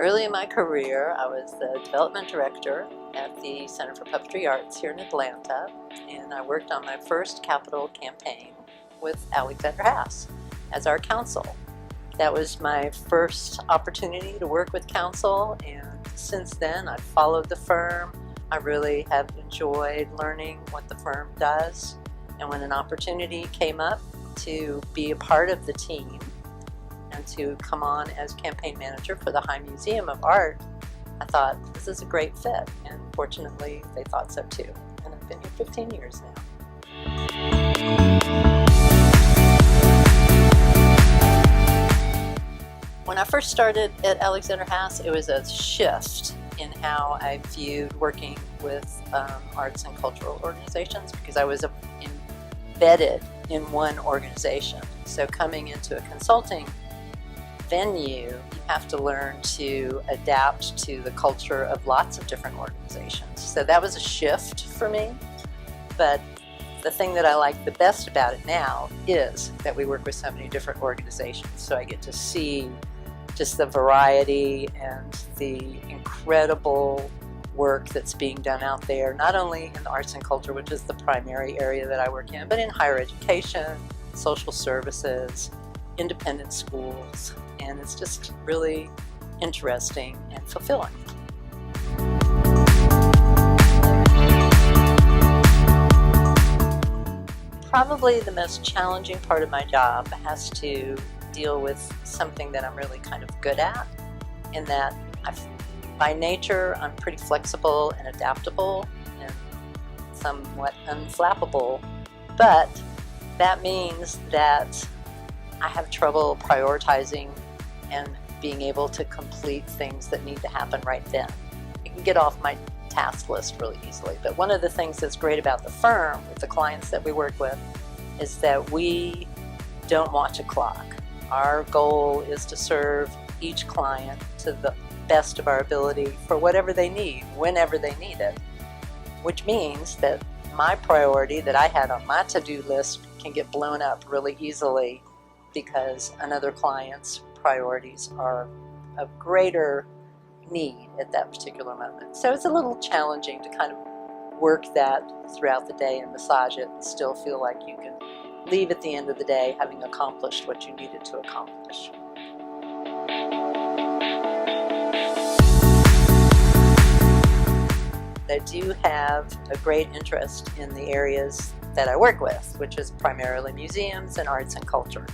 Early in my career, I was the development director at the Center for Puppetry Arts here in Atlanta, and I worked on my first capital campaign with Alexander Haas as our counsel. That was my first opportunity to work with counsel, and since then I've followed the firm. I really have enjoyed learning what the firm does, and when an opportunity came up to be a part of the team and to come on as campaign manager for the High Museum of Art, I thought this is a great fit, and fortunately they thought so too. And I've been here 15 years now. When I first started at Alexander Haas, it was a shift in how I viewed working with arts and cultural organizations, because I was embedded in one organization. So coming into a consulting venue, you have to learn to adapt to the culture of lots of different organizations. So that was a shift for me, but the thing that I like the best about it now is that we work with so many different organizations, so I get to see just the variety and the incredible work that's being done out there, not only in the arts and culture, which is the primary area that I work in, but in higher education, social services, independent schools, and it's just really interesting and fulfilling. Probably the most challenging part of my job has to deal with something that I'm really kind of good at, in that by nature I'm pretty flexible and adaptable and somewhat unflappable, but that means that I have trouble prioritizing and being able to complete things that need to happen right then. I can get off my task list really easily, but one of the things that's great about the firm with the clients that we work with is that we don't watch a clock. Our goal is to serve each client to the best of our ability for whatever they need, whenever they need it, which means that my priority that I had on my to-do list can get blown up really easily because another client's priorities are of greater need at that particular moment. So it's a little challenging to kind of work that throughout the day and massage it and still feel like you can leave at the end of the day having accomplished what you needed to accomplish. I do have a great interest in the areas that I work with, which is primarily museums and arts and culture.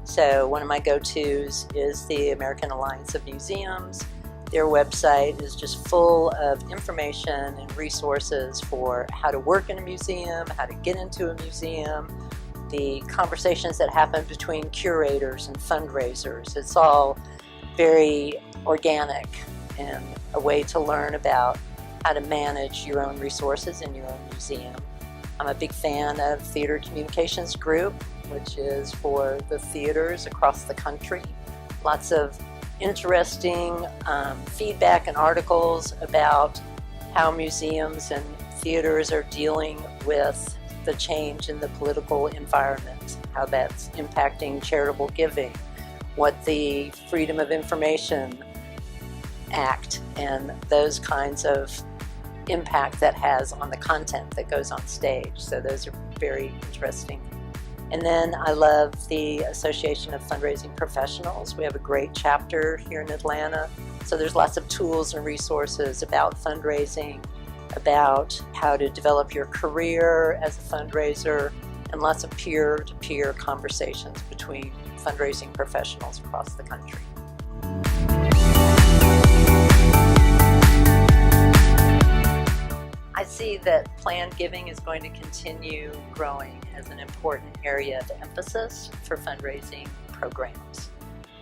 So one of my go-tos is the American Alliance of Museums. Their website is just full of information and resources for how to work in a museum, how to get into a museum, the conversations that happen between curators and fundraisers. It's all very organic and a way to learn about how to manage your own resources in your own museum. I'm a big fan of Theater Communications Group, which is for the theaters across the country. Lots of interesting feedback and articles about how museums and theaters are dealing with the change in the political environment, how that's impacting charitable giving, what the Freedom of Information Act and those kinds of impact that has on the content that goes on stage. So those are very interesting. And then I love the Association of Fundraising Professionals. We have a great chapter here in Atlanta. So there's lots of tools and resources about fundraising, about how to develop your career as a fundraiser, and lots of peer-to-peer conversations between fundraising professionals across the country. I see that planned giving is going to continue growing as an important area of emphasis for fundraising programs.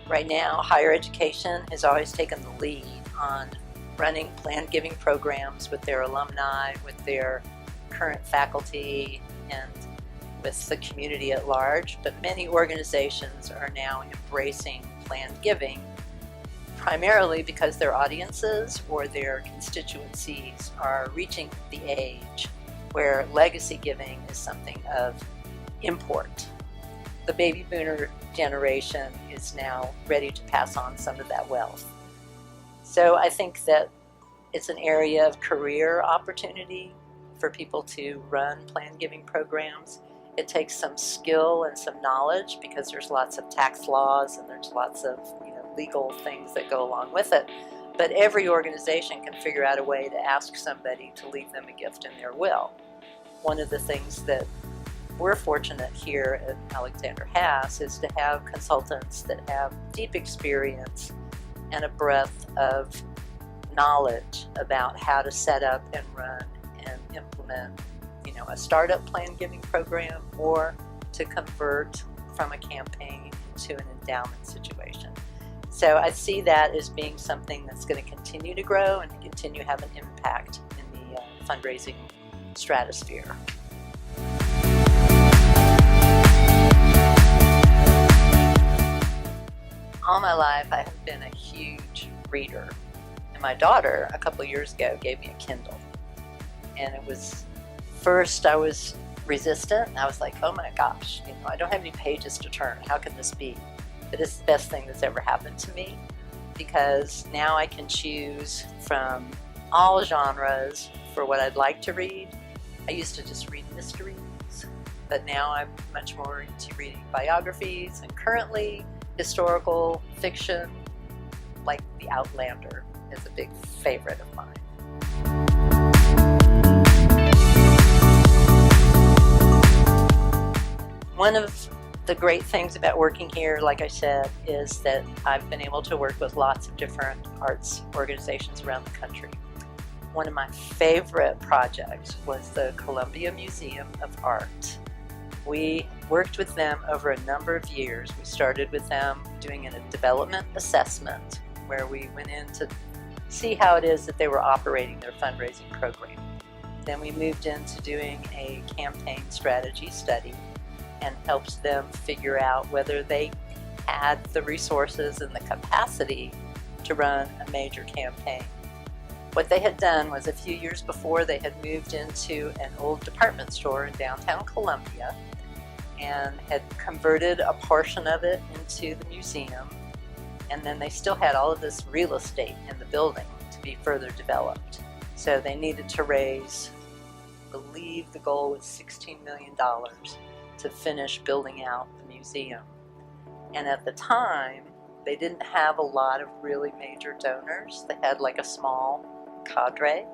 Right now, higher education has always taken the lead on running planned giving programs with their alumni, with their current faculty, and with the community at large, but many organizations are now embracing planned giving, primarily because their audiences or their constituencies are reaching the age where legacy giving is something of import. The baby boomer generation is now ready to pass on some of that wealth. So I think that it's an area of career opportunity for people to run plan giving programs. It takes some skill and some knowledge because there's lots of tax laws and there's lots of legal things that go along with it. But every organization can figure out a way to ask somebody to leave them a gift in their will. One of the things that we're fortunate here at Alexander Haas is to have consultants that have deep experience and a breadth of knowledge about how to set up and run and implement a startup plan giving program or to convert from a campaign to an endowment situation. So I see that as being something that's going to continue to grow and continue to have an impact in the fundraising stratosphere. All my life I have been a huge reader, and my daughter a couple years ago gave me a Kindle, and it was first I was resistant. I was like, oh my gosh, I don't have any pages to turn. How can this be? But it's the best thing that's ever happened to me, because now I can choose from all genres for what I'd like to read. I used to just read mysteries, but now I'm much more into reading biographies and currently historical fiction, like The Outlander is a big favorite of mine. One of the great things about working here, like I said, is that I've been able to work with lots of different arts organizations around the country. One of my favorite projects was the Columbia Museum of Art. We worked with them over a number of years. We started with them doing a development assessment where we went in to see how it is that they were operating their fundraising program. Then we moved into doing a campaign strategy study and helped them figure out whether they had the resources and the capacity to run a major campaign. What they had done was a few years before they had moved into an old department store in downtown Columbia and had converted a portion of it into the museum, and then they still had all of this real estate in the building to be further developed. So they needed to raise, I believe the goal was $16 million to finish building out the museum. And at the time, they didn't have a lot of really major donors. They had like a small cadre.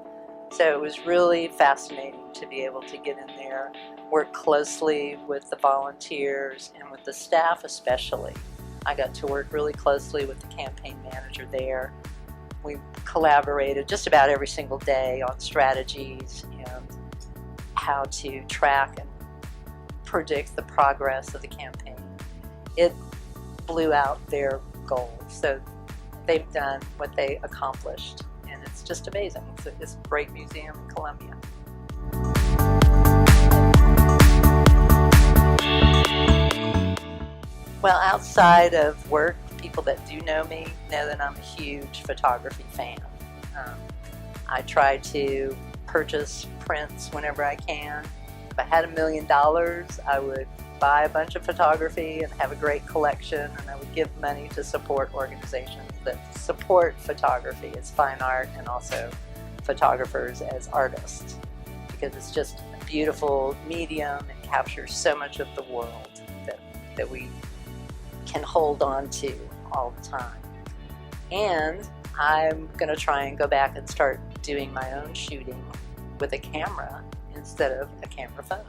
So it was really fascinating to be able to get in there, work closely with the volunteers and with the staff especially. I got to work really closely with the campaign manager there. We collaborated just about every single day on strategies and how to track and predict the progress of the campaign. It blew out their goals. So they've done what they accomplished, and it's just amazing. It's a great museum in Columbia. Well, outside of work, people that do know me know that I'm a huge photography fan. I try to purchase prints whenever I can. If I had $1 million, I would buy a bunch of photography and have a great collection, and I would give money to support organizations that support photography as fine art and also photographers as artists, because it's just a beautiful medium. It captures so much of the world that we can hold on to all the time. And I'm going to try and go back and start doing my own shooting with a camera instead of a camera phone.